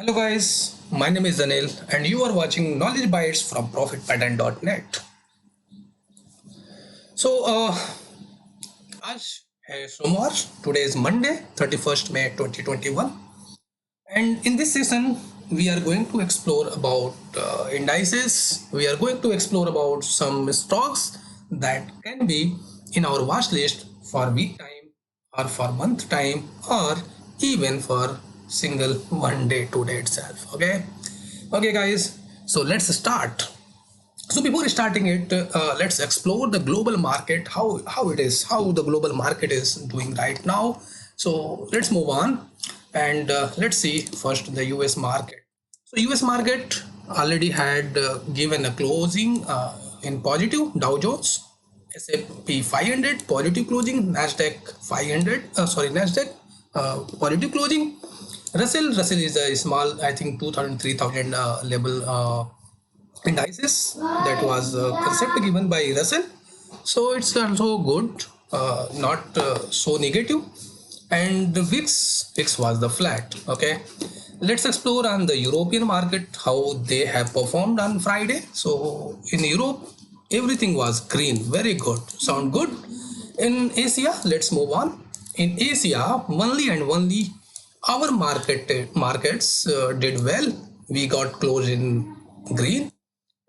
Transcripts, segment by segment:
Hello guys, my name is Anil and you are watching Knowledge Bites from ProfitPattern.net. So, आज है सोमवार. Today is Monday, 31st May 2021, and in this session we are going to explore about indices. We are going to explore about some stocks that can be in our watch list for week time or for month time or even for single one day today itself. Okay guys, so let's start. So before starting it, let's explore the global market, how the global market is doing right now. So let's move on and let's see first the US market. So US market already had given a closing in positive. Dow Jones, S&P 500 positive closing, Nasdaq 500 Nasdaq positive closing. Russell is a small, I think 2000 3000 level indices. That was a concept given by Russell, so it's also good, not so negative. And the VIX was the flat. Okay, let's explore on the European market how they have performed on Friday. So in Europe everything was green, very good, sound good. In Asia, let's move on. In Asia, only and only our markets did well. We got close in green,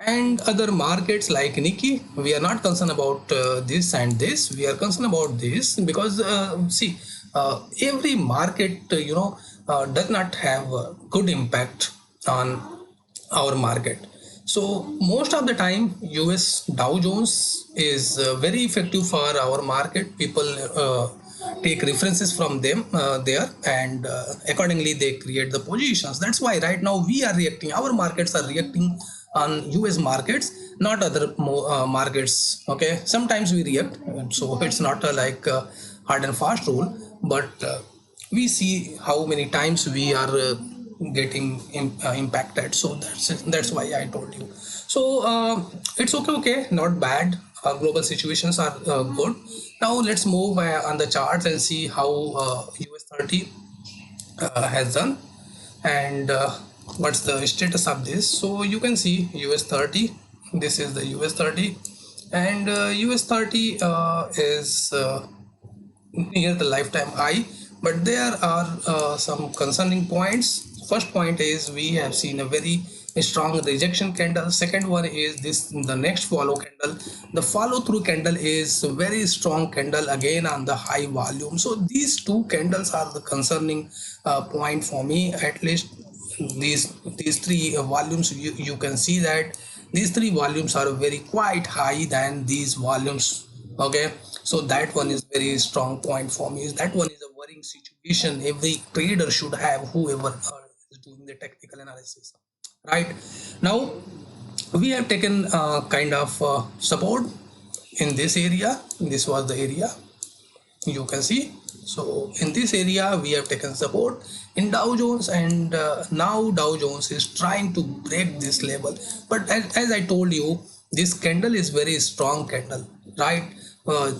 and other markets like Nikki, we are not concerned about this and this. We are concerned about this because see, every market does not have a good impact on our market. So most of the time US Dow Jones is very effective for our market. People take references from them there, and accordingly they create the positions. That's why right now we are reacting, our markets are reacting on US markets, not other markets. Okay, sometimes we react, so it's not like hard and fast rule, but we see how many times we are getting impacted. So that's why I told you. So it's okay, not bad. Global situations are good. Now let's move on the charts and see how US 30 has done, and what's the status of this. So you can see US 30, this is the US 30, and US 30 is near the lifetime high, but there are some concerning points. First point is we have seen a very strong rejection candle. Second one is this, the next follow candle. The follow through candle is a very strong candle again on the high volume. So these two candles are the concerning point for me. At least these three volumes, you can see that these three volumes are very quite high than these volumes. Okay, so that one is very strong point for me. That one is a worrying situation every trader should have, whoever is doing the technical analysis. Right now we have taken kind of support in this area. This was the area, you can see. So in this area we have taken support in Dow Jones, and now Dow Jones is trying to break this level. But as I told you, this candle is very strong candle, right?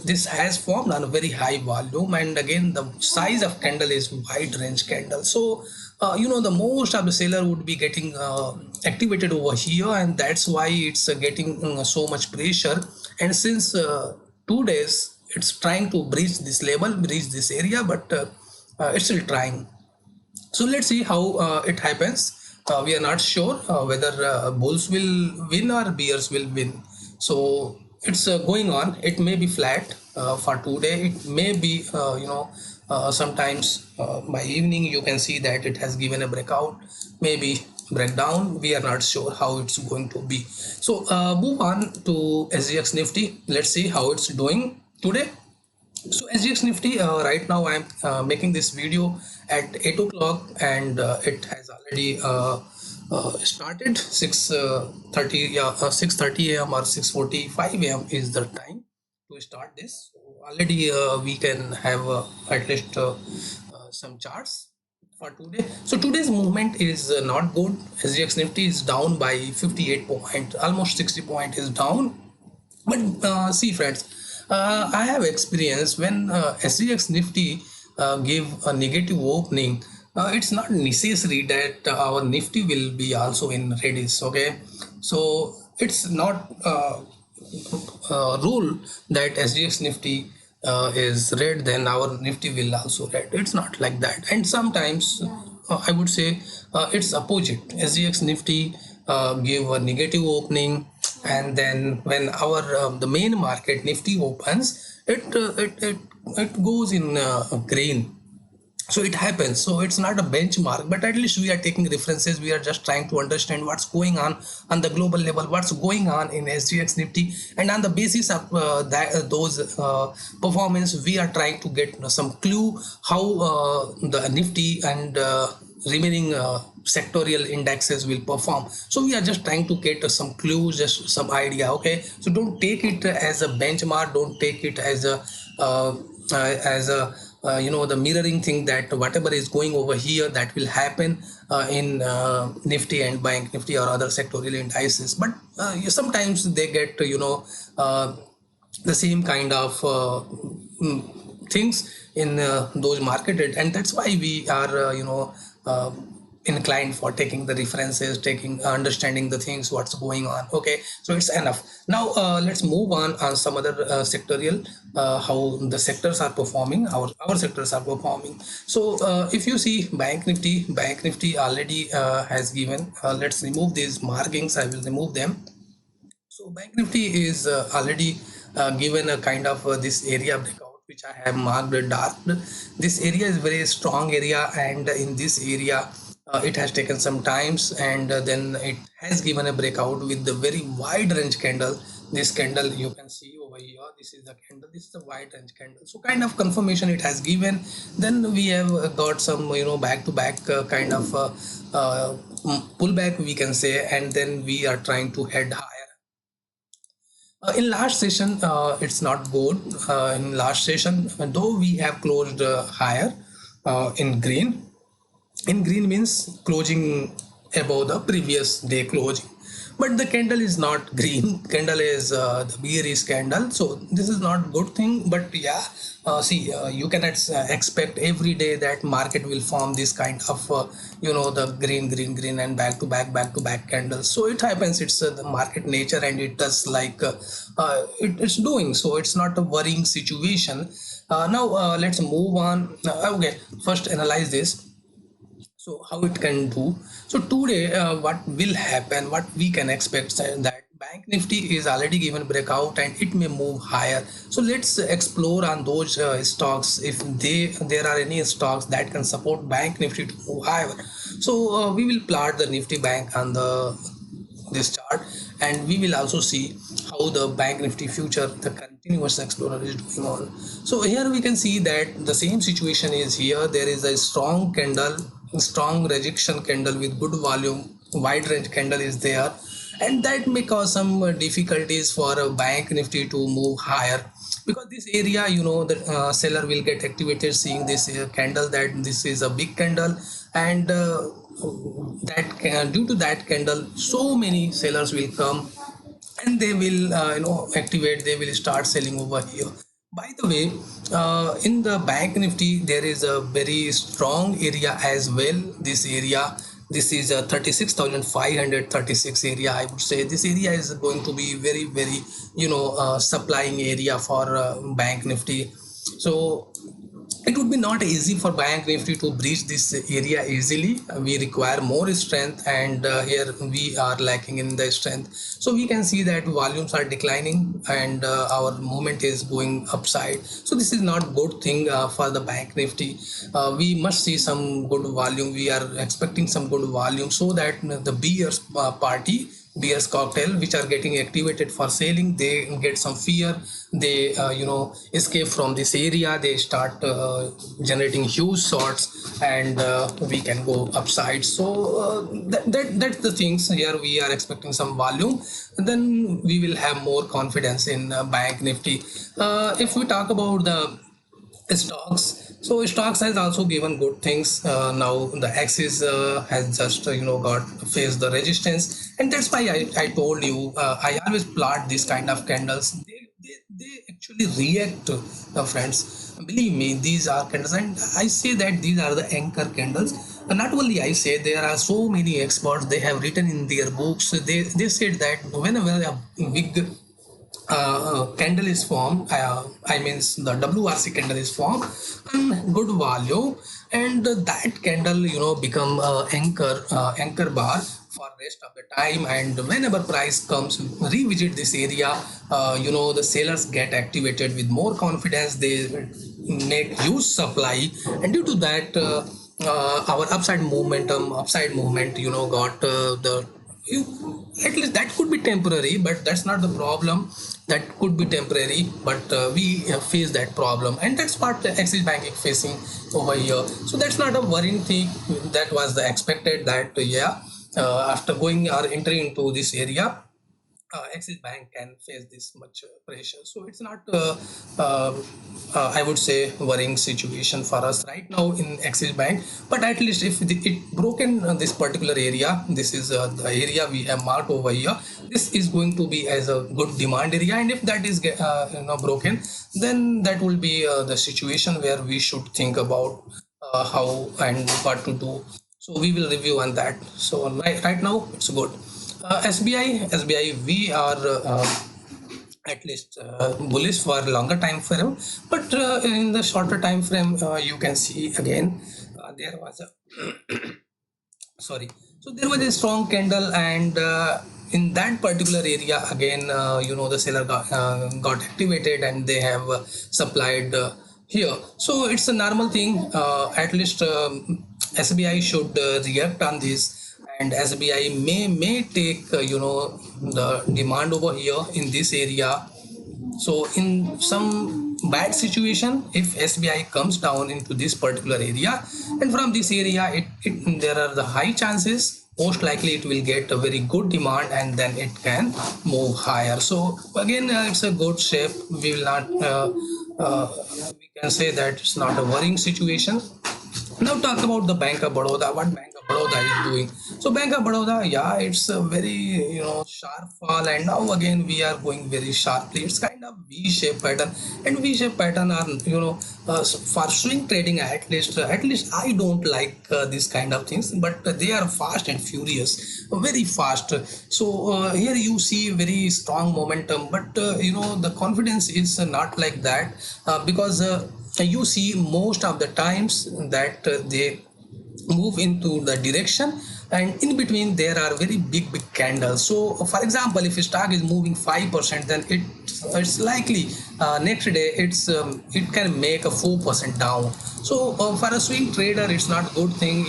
This has formed on a very high volume, and again the size of candle is wide range candle. So the most of the seller would be getting activated over here, and that's why it's getting so much pressure. And since 2 days it's trying to breach this level, breach this area, but it's still trying. So let's see how it happens. We are not sure whether bulls will win or bears will win. So it's going on. It may be flat for today. It may be sometimes by evening you can see that it has given a breakout, maybe breakdown. We are not sure how it's going to be. So move on to SGX Nifty. Let's see how it's doing today. So SGX Nifty, right now I'm making this video at 8 o'clock, and it has already started 6:30 6:30 a.m. or 6:45 a.m. is the time to start this. So already we can have at least some charts for today. So today's movement is not good. SGX Nifty is down by 58 point, almost 60 point is down. But see friends, I have experience when SGX Nifty give a negative opening, it's not necessary that our Nifty will be also in reddish. Okay, so it's not rule that SGX Nifty is red, then our Nifty will also red. It's not like that. And sometimes I would say it's opposite. SGX Nifty give a negative opening, and then when our the main market Nifty opens, it goes in green. So it happens. So it's not a benchmark, but at least we are taking references. We are just trying to understand what's going on the global level, what's going on in SGX Nifty, and on the basis of those performance, we are trying to get some clue how the Nifty and remaining sectorial indexes will perform. So we are just trying to get some clues, just some idea. Okay, so don't take it as a benchmark, don't take it as a the mirroring thing that whatever is going over here, that will happen in Nifty and Bank Nifty or other sectorial indices. But sometimes they get the same kind of things in those marketed, and that's why we are inclined for taking the references, taking understanding the things what's going on. Okay, so it's enough. Now let's move on some other sectorial, how the sectors are performing, our sectors are performing. So if you see Bank Nifty already has given, let's remove these markings, I will remove them. So Bank Nifty is already given a kind of this area breakout, which I have marked dark. This area is very strong area, and in this area it has taken some times, and then it has given a breakout with the very wide range candle. This candle you can see over here, this is the candle, this is a wide range candle. So kind of confirmation it has given. Then we have got some back to back kind of pullback, we can say, and then we are trying to head higher. In last session, it's not good. In last session, though we have closed higher in green. In green means closing above the previous day closing. But the candle is not green. Candle is the bearish candle. So this is not good thing. But yeah, see, you cannot expect every day that market will form this kind of the green and back to back candles. So it happens. It's the market nature, and it does like it's doing. So it's not a worrying situation. Now let's move on. Okay, first analyze this. So how it can do. So today what will happen, what we can expect, that Bank Nifty is already given breakout and it may move higher. So let's explore on those stocks, if there are any stocks that can support Bank Nifty to move higher. So we will plot the Nifty Bank on this chart, and we will also see how the Bank Nifty future, the continuous explorer, is doing on. So here we can see that the same situation is here. There is a strong candle, strong rejection candle with good volume, wide range candle is there, and that may cause some difficulties for a Bank Nifty to move higher, because this area, the seller will get activated seeing this candle, that this is a big candle, and that due to that candle, so many sellers will come, and they will activate, they will start selling over here. By the way, in the Bank Nifty there is a very strong area as well. This area, this is a 36,536 area. I would say this area is going to be very supplying area for Bank Nifty. So it would be not easy for Bank Nifty to breach this area easily. We require more strength, and here we are lacking in the strength. So we can see that volumes are declining, and our movement is going upside. So this is not good thing for the Bank Nifty. We must see some good volume. We are expecting some good volume, so that the bears party, bears cocktail, which are getting activated for selling, they get some fear, they escape from this area, they start generating huge shorts, and we can go upside. So that's the things. Here we are expecting some volume, and then we will have more confidence in Bank Nifty. If we talk about the stocks, so stocks has also given good things. Now the axis has just got faced the resistance, and that's why I told you, I always plot this kind of candles. They actually react, friends. believe me, these are candles, and I say that these are the anchor candles. Not only I say, there are so many experts, they have written in their books, they said that whenever a big candle is formed, I means the WRC candle is formed and good value, and that candle become anchor bar for rest of the time. And whenever price comes, revisit this area, the sellers get activated with more confidence, they make huge supply, and due to that our upside movement got the at least that could be temporary, but that's not the problem. That could be temporary, but we face that problem, and that's what the Axis Bank is facing over here. So that's not a worrying thing. That was the expected that after going or entering into this area, Axis Bank can face this much pressure. So it's not, uh, I would say, worrying situation for us right now in Axis Bank. But at least if it broken this particular area, this is the area we have marked over here. This is going to be as a good demand area, and if that is broken, then that will be the situation where we should think about how and what to do. So we will review on that. So right now it's good. SBI, we are at least bullish for longer time frame, but in the shorter time frame, you can see again there was a sorry. So there was a strong candle, and in that particular area again, the seller got activated, and they have supplied here. So it's a normal thing. At least SBI should react on this, and SBI may take the demand over here in this area. So in some bad situation, if SBI comes down into this particular area, and from this area, there are the high chances, most likely it will get a very good demand, and then it can move higher. So again, it's a good shape. We will not we can say that it's not a worrying situation. Now talk about the Bank of Baroda. What Bank of Baroda is doing? So Bank of Baroda, yeah, it's a very sharp fall, and now again we are going very sharply. It's kind of V-shaped pattern, and V-shaped pattern are for swing trading, at least I don't like this kind of things, but they are fast and furious, very fast. So here you see very strong momentum, but the confidence is not like that because. You see most of the times that they move into the direction, and in between there are very big candles. So for example, if a stock is moving 5%, then it's likely next day it can make a 4% down. So for a swing trader, it's not good thing.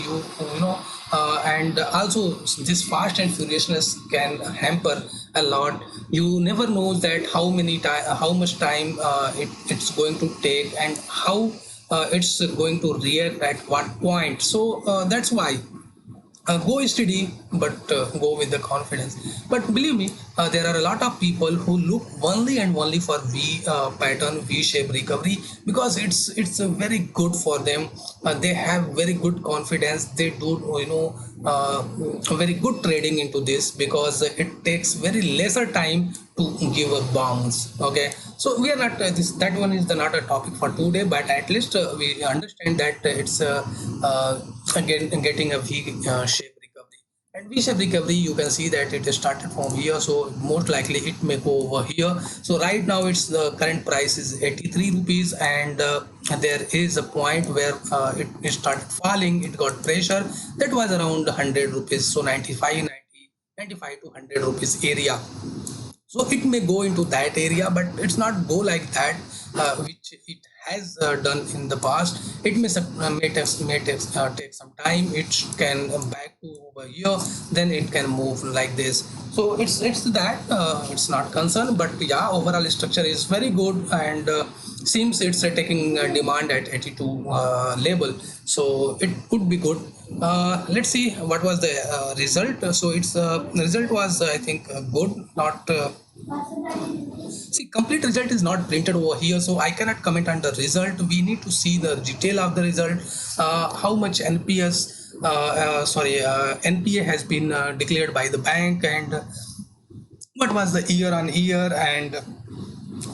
And also this fast and furiousness can hamper a lot. You never know that how much time it's going to take, and how it's going to react at what point. So that's why go steady, but go with the confidence. But believe me, there are a lot of people who look only and only for V-shape recovery, because it's very good for them. They have very good confidence. They do very good trading into this, because it takes very lesser time to give a bounce. Okay, so we are not that one is not a topic for today, but at least we understand that it's again getting a V-shape recovery. And V-shape recovery, you can see that it started from here, so most likely it may go over here. So right now it's the current price is 83 rupees, and there is a point where it started falling. It got pressure that was around 100 rupees, so 95 to 100 rupees area. So it may go into that area, but it's not go like that, which it has done in the past. It may take some time. It can back to over here, then it can move like this. So it's that it's not concerned, but yeah, overall structure is very good, and seems it's taking demand at 82 level, so it could be good. Let's see what was the result. So its result was, I think, good, not see, complete result is not printed over here, so I cannot comment on the result. We need to see the detail of the result, how much NPA has been declared by the bank, and what was the year on year, and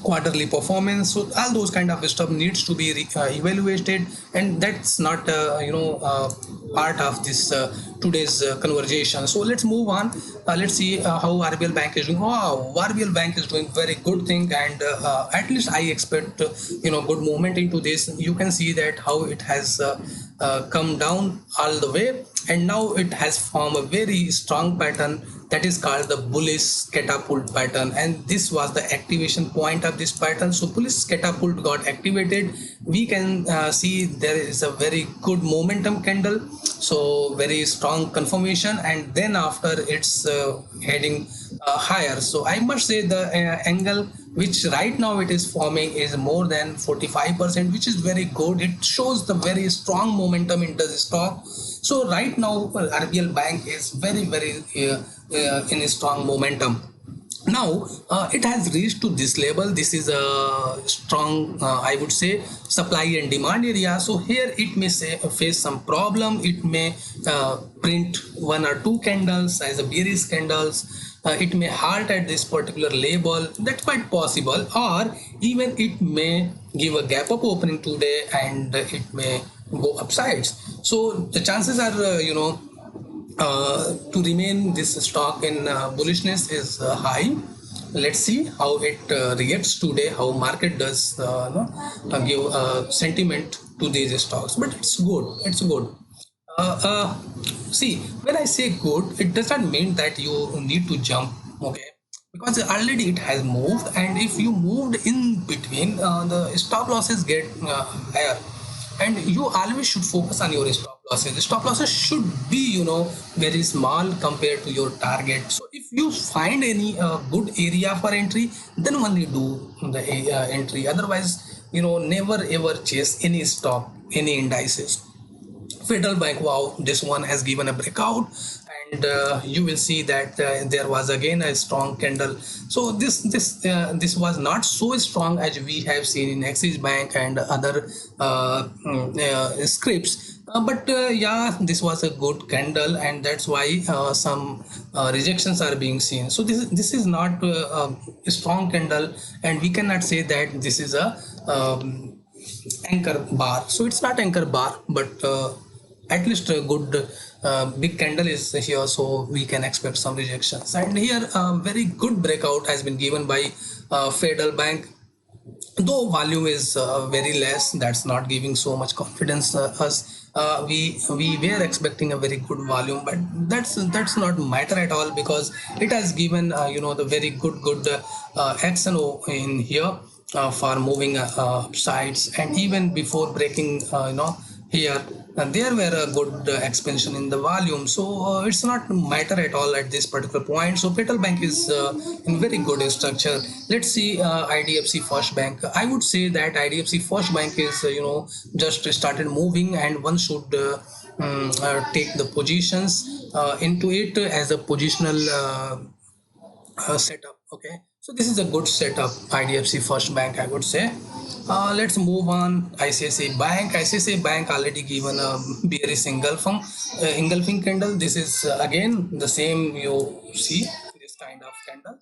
quarterly performance. So all those kind of stuff needs to be evaluated, and that's not part of this today's conversation. So let's move on. Let's see how RBL Bank is doing. Wow, RBL Bank is doing very good thing, and at least I expect good movement into this. You can see that how it has come down all the way, and now it has formed a very strong pattern that is called the bullish catapult pattern, and this was the activation point of this pattern. So bullish catapult got activated. We can see there is a very good momentum candle, so very strong confirmation, and then after it's heading higher. So I must say the angle which right now it is forming is more than 45%, which is very good. It shows the very strong momentum into the stock. So right now RBL Bank is very in a strong momentum. Now it has reached to this level. This is a strong I would say supply and demand area. So here it may face some problem. It may print one or two candles as a bearish candles. It may halt at this particular level. That's quite possible, or even it may give a gap up opening today and it may go upsides. So the chances are to remain this stock in bullishness is high. Let's see how it reacts today, how market does give sentiment to these stocks. But it's good, it's good. uh, uh, See, when I say good, it does not mean that you need to jump, okay? Because already it has moved, and if you moved in between, the stop losses get higher, and you always should focus on your stop losses. Stop losses should be very small compared to your target. So if you find any good area for entry, then only do the entry. Otherwise, never ever chase any stock, any indices. Federal Bank, wow, this one has given a breakout, and you will see that there was again a strong candle. So this was not so strong as we have seen in Axis Bank and other scripts. But yeah, this was a good candle, and that's why some rejections are being seen. So this is not a strong candle, and we cannot say that this is a anchor bar. So it's not anchor bar, but at least a good big candle is here, so we can expect some rejections. And here very good breakout has been given by Federal Bank, though volume is very less. That's not giving so much confidence us. We were expecting a very good volume, but that's not matter at all, because it has given the very good XNO in here for moving sides, and even before breaking here, there were a good expansion in the volume. So it's not matter at all at this particular point. So Federal Bank is in very good structure. Let's see IDFC First Bank. I would say that IDFC First Bank is just started moving, and one should take the positions into it as a positional setup. Okay, so this is a good setup, IDFC First Bank, I would say. Let's move on. ICICI Bank. ICICI Bank already given a bearish engulfing candle. This is again the same. You see this kind of candle.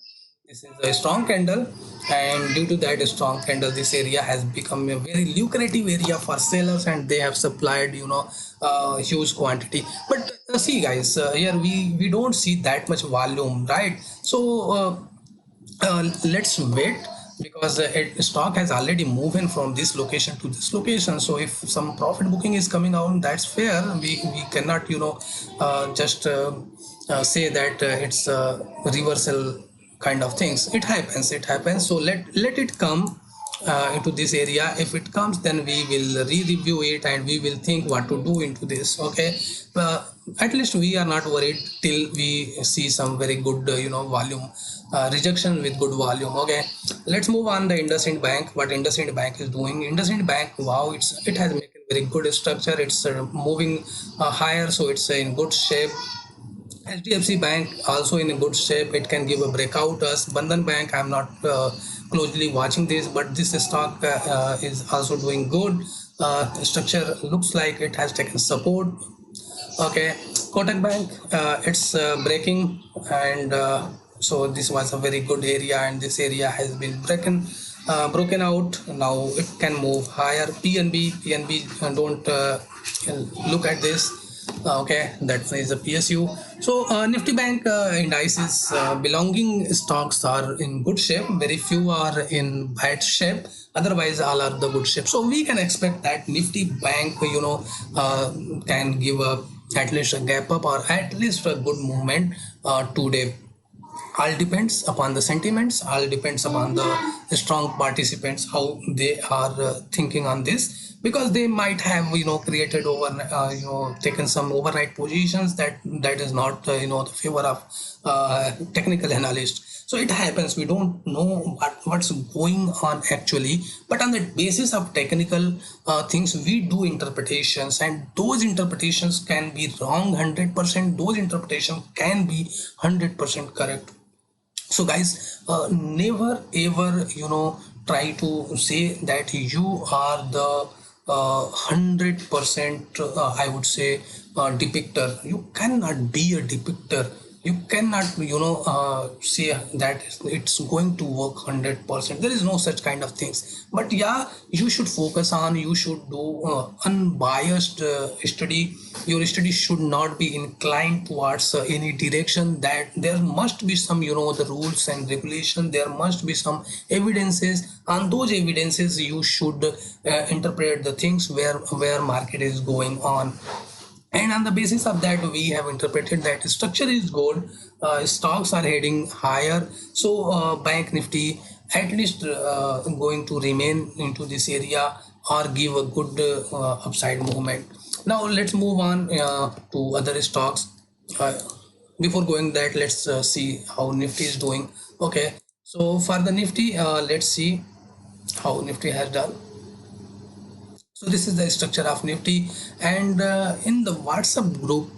This is a strong candle, and due to that strong candle, this area has become a very lucrative area for sellers, and they have supplied huge quantity. But see guys, here we don't see that much volume, right? So let's wait, because stock has already moved in from this location to this location. So if some profit booking is coming out, that's fair. We cannot just say that it's a reversal kind of things. It happens. So let it come into this area. If it comes, then we will re-review it, and we will think what to do into this. Okay, at least we are not worried till we see some very good volume rejection with good volume. Okay, let's move on. The IndusInd Bank. What IndusInd Bank is doing? IndusInd Bank, wow, it has made a very good structure. It's moving higher, so it's in good shape. HDFC Bank also in a good shape. It can give a breakout. Bandhan Bank, I'm not closely watching this, but this stock is also doing good. Structure looks like it has taken support. Okay, Kotak Bank, it's breaking, and so this was a very good area, and this area has been broken. broken out. Now it can move higher. PNB, don't look at this. Okay, that one is a PSU. So Nifty Bank indices belonging stocks are in good shape. Very few are in bad shape. Otherwise, all are the good shape. So we can expect that Nifty Bank, can give a at least a gap up or at least a good movement today. All depends upon the sentiments, all depends upon the strong participants, how they are thinking on this, because they might have created over taken some overnight positions that is not the favor of technical analyst. So it happens, we don't know what's going on actually, but on the basis of technical things we do interpretations, and those interpretations can be wrong 100%, those interpretations can be 100% correct. So guys, never ever try to say that you are the 100% I would say depictor. You cannot be a depictor. You cannot say that it's going to work 100%. There is no such kind of things. But yeah, you should focus on, you should do unbiased study. Your study should not be inclined towards any direction. That there must be some the rules and regulation, there must be some evidences. On those evidences you should interpret the things where market is going on, and on the basis of that we have interpreted that structure is good, stocks are heading higher. So bank nifty at least going to remain into this area or give a good upside movement. Now let's move on to other stocks. uh, Before going that, let's see how nifty is doing. Okay, so for the nifty, let's see how nifty has done. So this is the structure of Nifty, and in the WhatsApp group,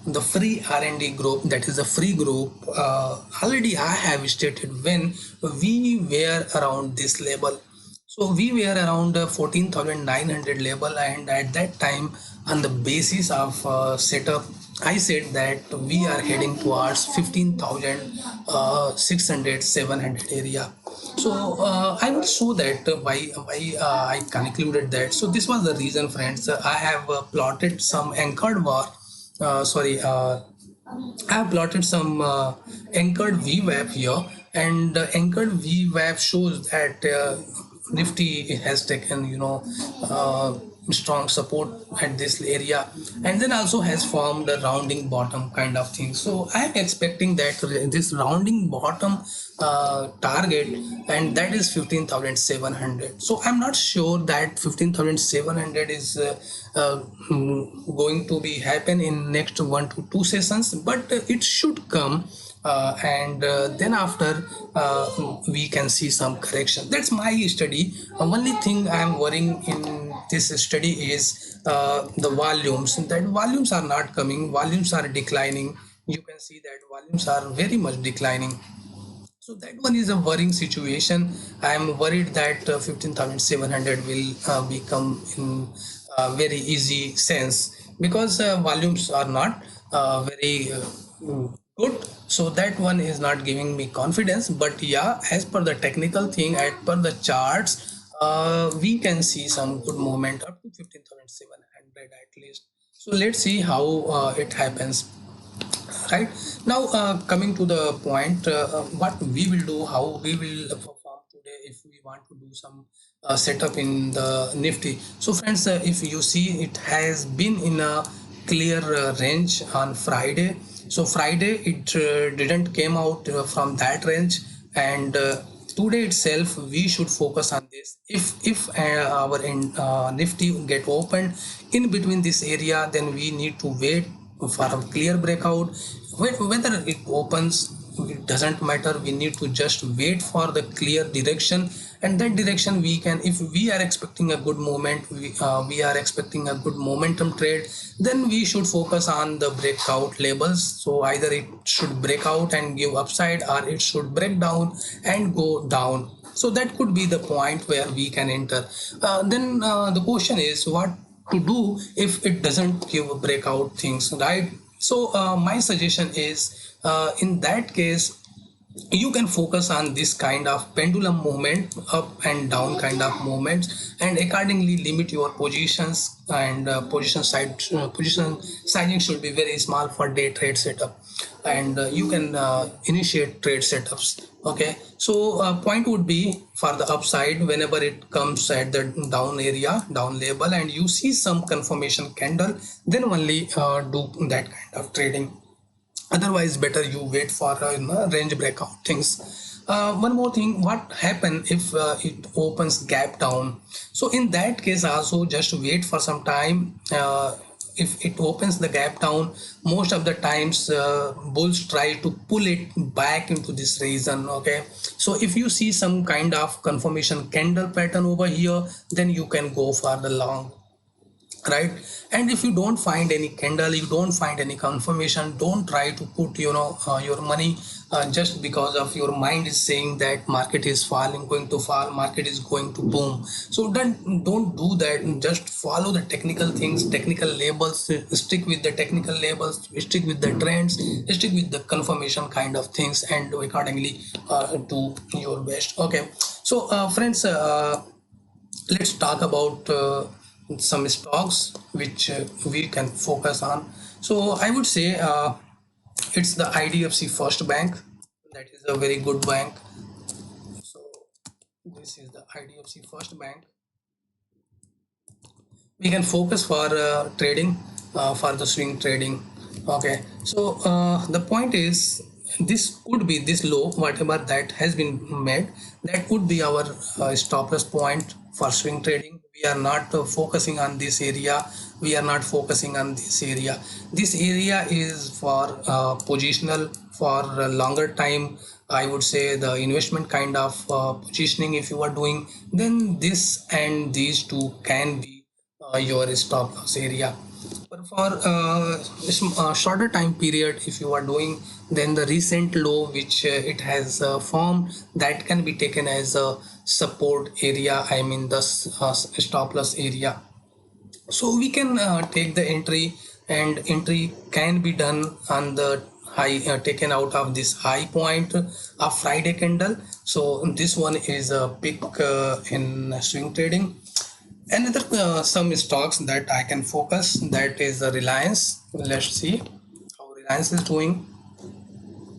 the free R&D group, that is a free group. Already I have stated when we were around this level. So we were around 14,900 level, and at that time, on the basis of setup, I said that we are heading towards 15,600, 700 area. So I will show that why I concluded that. So this was the reason, friends. I have plotted some anchored bar. Sorry, I have plotted some anchored VWAP here, and anchored VWAP shows that Nifty has taken strong support at this area, and then also has formed a rounding bottom kind of thing. So I am expecting that this rounding bottom target, and that is 15,700. So I'm not sure that 15,700 is going to be happen in next 1 to 2 sessions, but it should come, and then after we can see some correction. That's my study. Only thing I am worrying in this study is the volumes. That volumes are not coming, volumes are declining. You can see that volumes are very much declining. So that one is a worrying situation. I am worried that 15,700 will become in very easy sense, because volumes are not very good. So that one is not giving me confidence. But yeah, as per the technical thing, as per the charts, we can see some good movement up to 15,700 at least. So let's see how it happens. Right now, coming to the point, what we will do, how we will perform today if we want to do some setup in the nifty. So friends, if you see, it has been in a clear range on Friday. So Friday it didn't came out from that range, and today itself we should focus on this. If our nifty get opened in between this area, then we need to wait for a clear breakout. Whether it opens, it doesn't matter. We need to just wait for the clear direction, and that direction we can, if we are expecting a good movement, we are expecting a good momentum trade, then we should focus on the breakout levels. So either it should break out and give upside, or it should break down and go down. So that could be the point where we can enter. Then the question is what to do if it doesn't give a breakout things, right? So my suggestion is, in that case, you can focus on this kind of pendulum movement, up and down kind of movements, and accordingly limit your positions. And position sizing should be very small for day trade setup. And you can initiate trade setups. Okay, so point would be for the upside, whenever it comes at the down area, down label, and you see some confirmation candle, then only do that kind of trading. Otherwise better you wait for range breakout things. One more thing, what happen if it opens gap down? So in that case also just wait for some time. If it opens the gap down, most of the times bulls try to pull it back into this region. Okay, so if you see some kind of confirmation candle pattern over here, then you can go for the long, right? And if you don't find any candle, you don't find any confirmation, don't try to put your money just because of your mind is saying that market is falling, going to fall, market is going to boom. So don't do that. Just follow the technical things, technical labels, stick with the technical labels, stick with the trends, stick with the confirmation kind of things, and accordingly do your best. Okay, so friends, let's talk about some stocks which we can focus on. So I would say it's the IDFC First Bank. That is a very good bank. So this is the IDFC First Bank. We can focus for trading, for the swing trading. Okay, so the point is, this could be this low, whatever that has been made, that could be our stop loss point for swing trading. We are not focusing on this area, we are not focusing on this area. This area is for positional, for a longer time. I would say the investment kind of positioning if you are doing, then this and these two can be your stop loss area. But for shorter time period, if you are doing, then the recent low which it has formed, that can be taken as a support area, I mean the stop loss area. So we can take the entry, and entry can be done on the high, taken out of this high point of Friday candle. So this one is a pick in swing trading. Another some stocks that I can focus, that is Reliance. Let's see how Reliance is doing.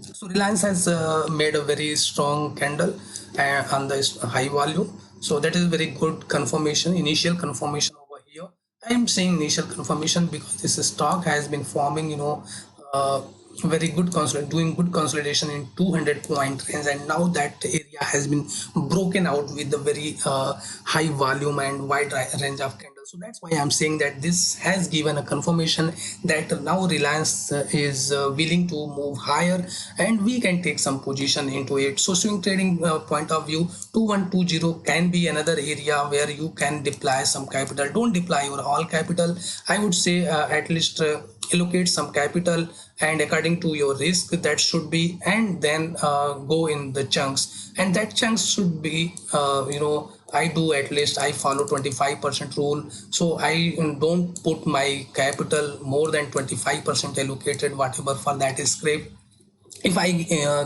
So Reliance has made a very strong candle on the high value. So that is very good confirmation, initial confirmation over here. I am saying initial confirmation because this stock has been forming, uh, very good doing good consolidation in 200 point range, and now that area has been broken out with the very high volume and wide range of candles. So that's why I'm saying that this has given a confirmation that now Reliance is willing to move higher, and we can take some position into it. So swing trading point of view, 2120 can be another area where you can deploy some capital. Don't deploy your all capital, I would say. At least allocate some capital, and according to your risk that should be, and then go in the chunks, and that chunks should be I do, at least I follow 25% rule. So I don't put my capital more than 25% allocated, whatever for that is scrape. If I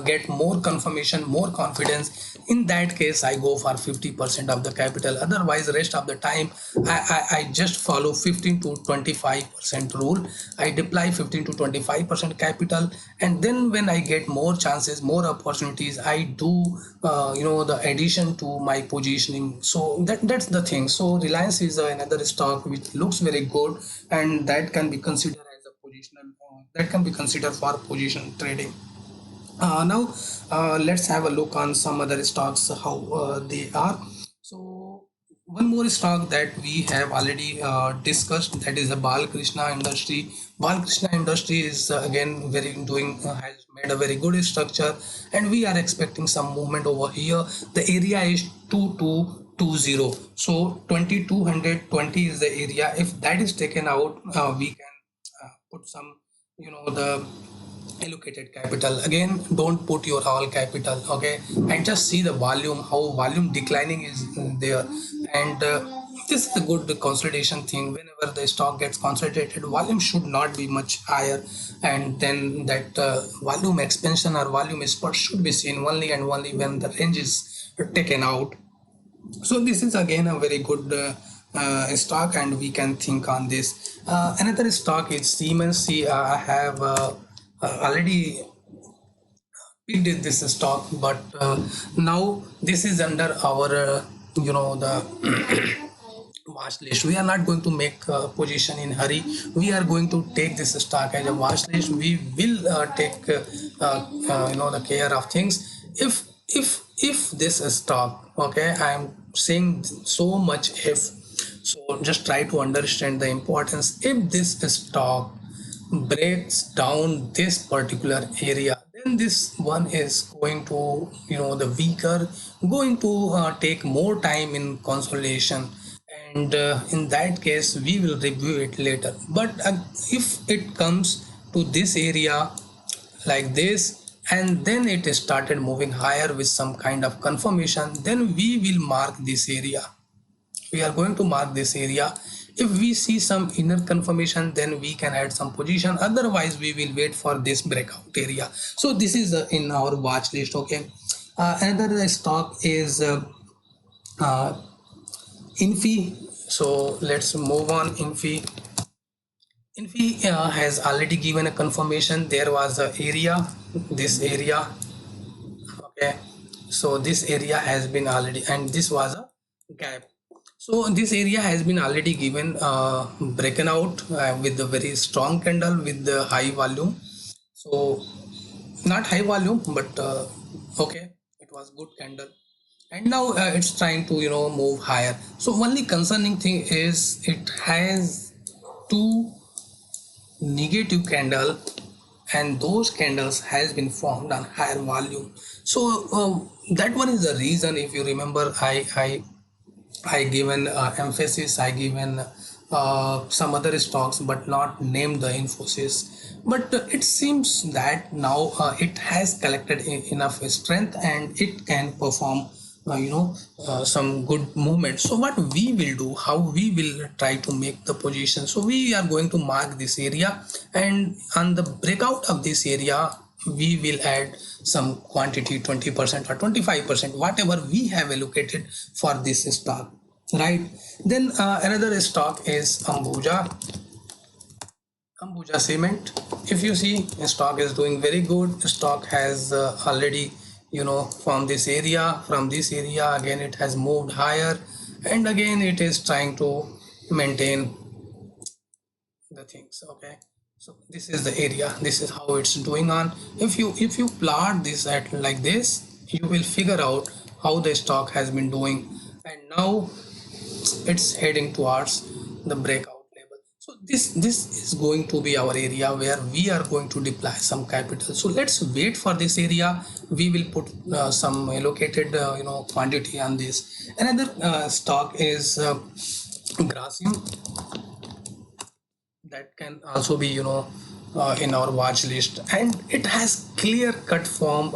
get more confirmation, more confidence, in that case I go for 50% of the capital. Otherwise rest of the time I just follow 15 to 25% rule. I deploy 15 to 25% capital, and then when I get more chances, more opportunities, I do the addition to my positioning. So that's the thing. So Reliance is another stock which looks very good, and that can be considered as a positional, that can be considered for position trading. Now let's have a look on some other stocks, how they are. So one more stock that we have already discussed, that is the Balkrishna Industry. Balkrishna Industry is again very doing has made a very good structure, and we are expecting some movement over here. The area is 2220, so 2220 is the area. If that is taken out, we can put some, the allocated capital. Again, don't put your all capital. Okay, and just see the volume, how volume declining is there. And this is a good consolidation thing. Whenever the stock gets consolidated, volume should not be much higher, and then that volume expansion or volume spurt should be seen only and only when the range is taken out. So this is again a very good stock, and we can think on this. Another stock is Siemens. See, I have already picked this stock, but now this is under our the watch list. We are not going to make a position in hurry. We are going to take this stock as a watch list. We will take the care of things. If this stock, okay, I am saying so much if, so just try to understand the importance. If this stock breaks down this particular area, then this one is going to, the weaker, going to take more time in consolidation, and in that case we will review it later. But if it comes to this area like this, and then it started moving higher with some kind of confirmation, then we will mark this area. We are going to mark this area. If we see some inner confirmation, then we can add some position. Otherwise we will wait for this breakout area. So this is in our watch list. Okay, another stock is uh, Infi. So let's move on. Infi has already given a confirmation. There was a area, this area. Okay, so this area has been already, and this was a gap. So this area has been already given broken out with a very strong candle with the high volume. So not high volume, but okay, it was good candle, and now it's trying to move higher. So only concerning thing is it has two negative candle, and those candles has been formed on higher volume. So that one is the reason. If you remember, I given emphasis, I given some other stocks, but not named the Infosys. But it seems that now it has collected enough strength, and it can perform some good movement. So what we will do, how we will try to make the position. So we are going to mark this area, and on the breakout of this area we will add some quantity, 20% or 25%, whatever we have allocated for this stock, right? Then another stock is Ambuja Cement. If you see, the stock is doing very good. The stock has already from this area again it has moved higher, and again it is trying to maintain the things. Okay, so this is the area, this is how it's doing on. If you plot this at like this, you will figure out how the stock has been doing, and now it's heading towards the breakout level. So this is going to be our area where we are going to deploy some capital. So let's wait for this area. We will put some allocated quantity on this. Another stock is Grasim. That can also be in our watch list, and it has clear cut form,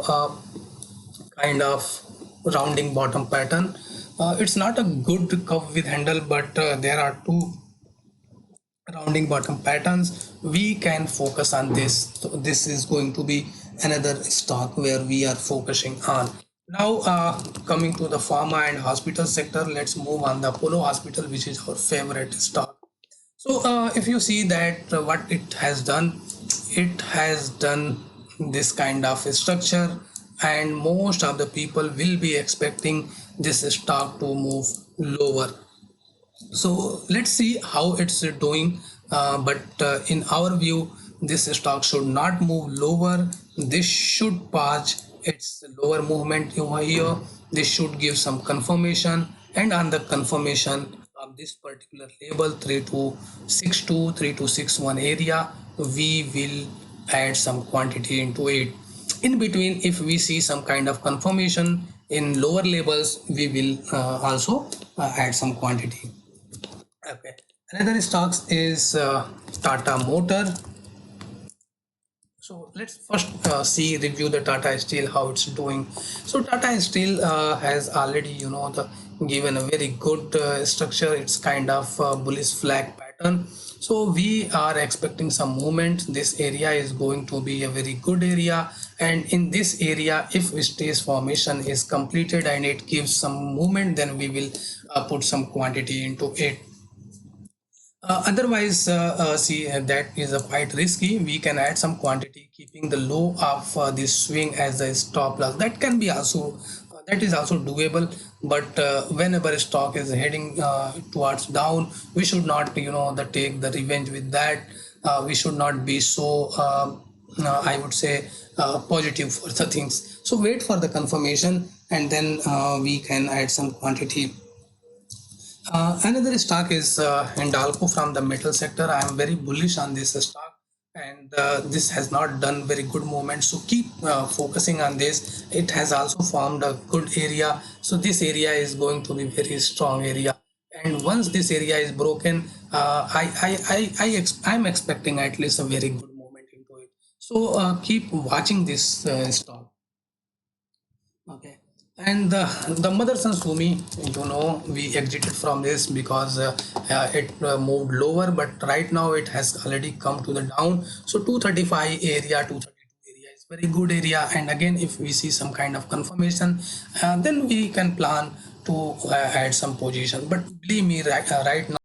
kind of rounding bottom pattern. It's not a good curve with handle, but there are two rounding bottom patterns. We can focus on this. So this is going to be another stock where we are focusing on. Now coming to the pharma and hospital sector, let's move on the Apollo Hospital, which is our favorite stock. So if you see that what it has done this kind of structure, and most of the people will be expecting this stock to move lower. So let's see how it's doing, but in our view this stock should not move lower. This should pause its lower movement over here. This should give some confirmation, and on the confirmation of this particular level 3262 3261 area, we will add some quantity into it. In between, if we see some kind of confirmation in lower levels, we will also add some quantity. Okay, another stocks is Tata Motor. So let's first review the Tata Steel, how it's doing. So Tata Steel has already the given a very good structure. It's kind of bullish flag pattern, so we are expecting some movement. This area is going to be a very good area, and in this area, if stage formation is completed and it gives some movement, then we will put some quantity into it. Otherwise, see, that is quite risky. We can add some quantity, keeping the low of this swing as a stop loss. That can be also that is also doable. But whenever stock is heading towards down, we should not, the take the revenge with that. We should not be so, I would say, positive for the things. So wait for the confirmation, and then we can add some quantity. Another stock is Hindalco from the metal sector. I am very bullish on this stock, and this has not done very good movement. So keep focusing on this. It has also formed a good area. So this area is going to be very strong area. And once this area is broken, I'm expecting at least a very good movement into it. So keep watching this stock. Okay. And the Motherson Sumi, we exited from this because it moved lower, but right now it has already come to the down. So 235 area, 232 area is very good area. And again, if we see some kind of confirmation, then we can plan to add some position. But believe me, right now,